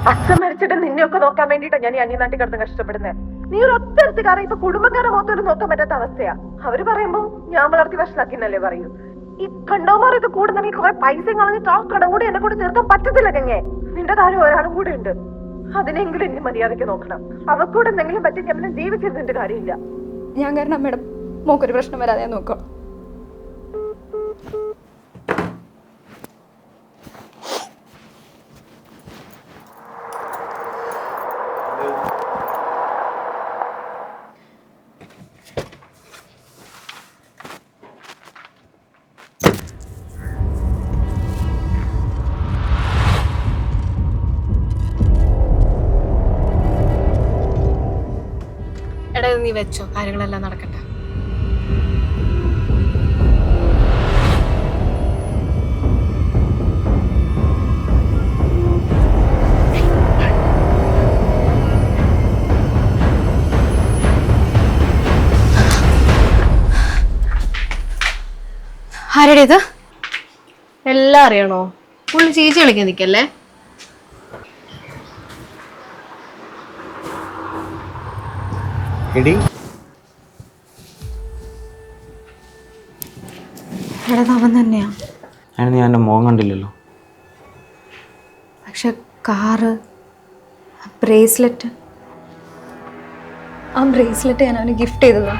അച്ഛൻ മരിച്ചിട്ട് നിന്നെയൊക്കെ നോക്കാൻ വേണ്ടിട്ടാ ഞാൻ ഈ അന്യനാട്ടിൽ കിടന്ന് കഷ്ടപ്പെടുന്നത്. നീ ഒരു ഒറ്റ എടുത്തുകാരൻ ഇപ്പൊ കുടുംബക്കാരെ മൊത്തം നോക്കാൻ പറ്റാത്ത അവസ്ഥയാ. അവര് പറയുമ്പോ ഞാൻ വളർത്തി വഷളാക്കിന്നല്ലേ പറയൂ. ഈ കണ്ടോമാരൊക്കെ കൂടുന്നെങ്കിൽ കുറെ പൈസ കളഞ്ഞിട്ട് ആ കടം കൂടി എന്നെ കൂടി തീർക്കാൻ പറ്റത്തില്ല ഗംഗേ. നിന്റെ താഴെ ഒരാളും കൂടെ ഉണ്ട്. അതിനെങ്കിലും ഇനി മര്യാദയ്ക്ക് നോക്കണം. അവക്കൂടെ എന്തെങ്കിലും പറ്റി ഞാൻ ജീവിച്ചിരുന്നിട്ട് കാര്യമില്ല. ഞാൻ കാരണം അമ്മയുടെ മോക്കൊരു പ്രശ്നം വരാതെ നോക്കാം. എടാ നീ വെച്ചോ, കാര്യങ്ങളെല്ലാം നടക്കട്ടെ. ആരുടെ ഇത്? എല്ലാം അറിയണോ? പുള്ളി ചേച്ചി കളിക്കാൻ നിൽക്കല്ലേ. അവൻ തന്നെയാ. നീ എൻ്റെ മോൻ കണ്ടില്ലല്ലോ. പക്ഷെ കാറ്, ബ്രേസ്ലെറ്റ്, ആ ബ്രേസ്ലെറ്റ് ഞാൻ അവന് ഗിഫ്റ്റ് ചെയ്തതാ.